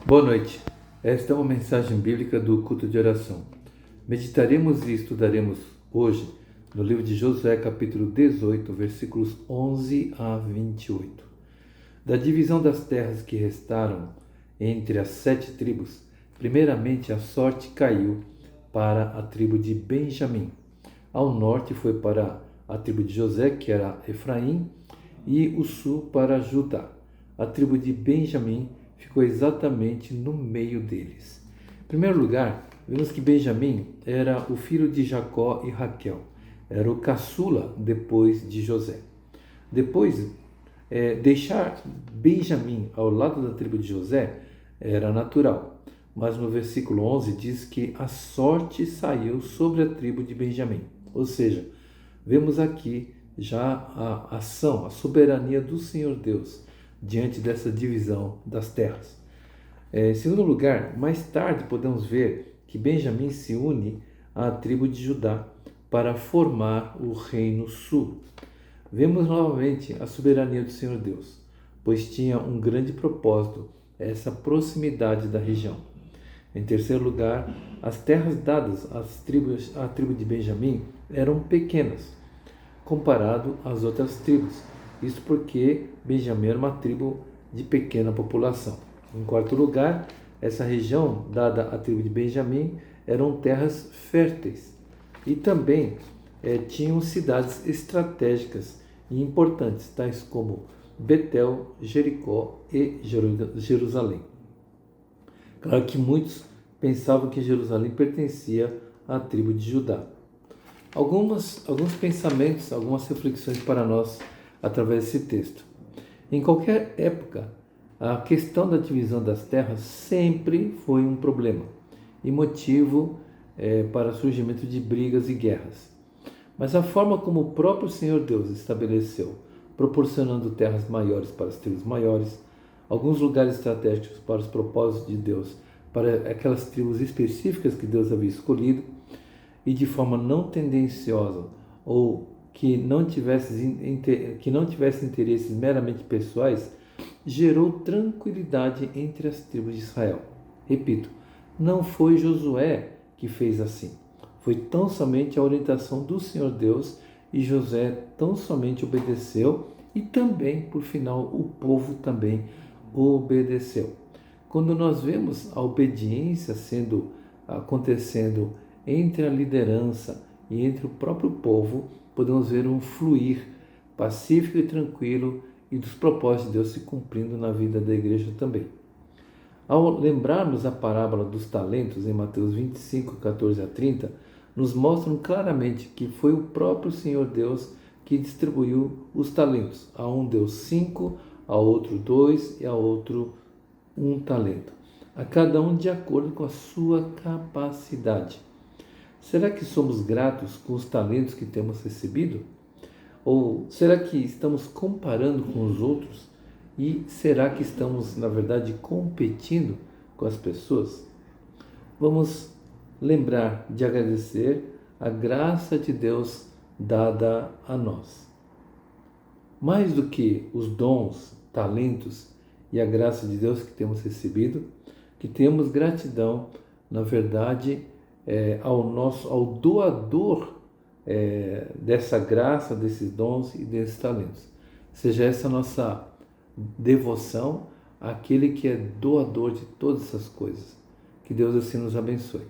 Boa noite. Esta é uma mensagem bíblica do culto de oração. Meditaremos e estudaremos hoje no livro de Josué, capítulo 18, versículos 11 a 28. Da divisão das terras que restaram entre as 7 tribos, primeiramente a sorte caiu para a tribo de Benjamim. Ao norte foi para a tribo de José, que era Efraim, e o sul para Judá. A tribo de Benjamim ficou exatamente no meio deles. Em primeiro lugar, vemos que Benjamim era o filho de Jacó e Raquel. Era o caçula depois de José. Depois, deixar Benjamim ao lado da tribo de José era natural. Mas no versículo 11 diz que a sorte saiu sobre a tribo de Benjamim. Ou seja, vemos aqui já a ação, a soberania do Senhor Deus diante dessa divisão das terras. Em segundo lugar, mais tarde podemos ver que Benjamim se une à tribo de Judá para formar o reino sul. Vemos novamente a soberania do Senhor Deus, pois tinha um grande propósito, essa proximidade da região. Em terceiro lugar, as terras dadas à tribo de Benjamim eram pequenas, comparado às outras tribos. Isso porque Benjamim era uma tribo de pequena população. Em quarto lugar, essa região dada à tribo de Benjamim eram terras férteis e também tinham cidades estratégicas e importantes, tais como Betel, Jericó e Jerusalém. Claro que muitos pensavam que Jerusalém pertencia à tribo de Judá. Alguns pensamentos, algumas reflexões para nós através desse texto. Em qualquer época, a questão da divisão das terras sempre foi um problema e motivo para o surgimento de brigas e guerras. Mas a forma como o próprio Senhor Deus estabeleceu, proporcionando terras maiores para as tribos maiores, alguns lugares estratégicos para os propósitos de Deus, para aquelas tribos específicas que Deus havia escolhido, e de forma não tendenciosa ou que não tivesse interesses meramente pessoais, gerou tranquilidade entre as tribos de Israel. Repito, não foi Josué que fez assim. Foi tão somente a orientação do Senhor Deus e Josué tão somente obedeceu e também, por final, o povo também obedeceu. Quando nós vemos a obediência acontecendo entre a liderança e entre o próprio povo, podemos ver um fluir pacífico e tranquilo e dos propósitos de Deus se cumprindo na vida da igreja também. Ao lembrarmos a parábola dos talentos em Mateus 25, 14 a 30, nos mostram claramente que foi o próprio Senhor Deus que distribuiu os talentos. A um deu 5, a outro 2 e a outro 1 talento. A cada um de acordo com a sua capacidade. Será que somos gratos com os talentos que temos recebido? Ou será que estamos comparando com os outros? E será que estamos, na verdade, competindo com as pessoas? Vamos lembrar de agradecer a graça de Deus dada a nós. Mais do que os dons, talentos e a graça de Deus que temos recebido, que temos gratidão, na verdade, ao doador dessa graça, desses dons e desses talentos. Seja essa nossa devoção àquele que é doador de todas essas coisas. Que Deus assim nos abençoe.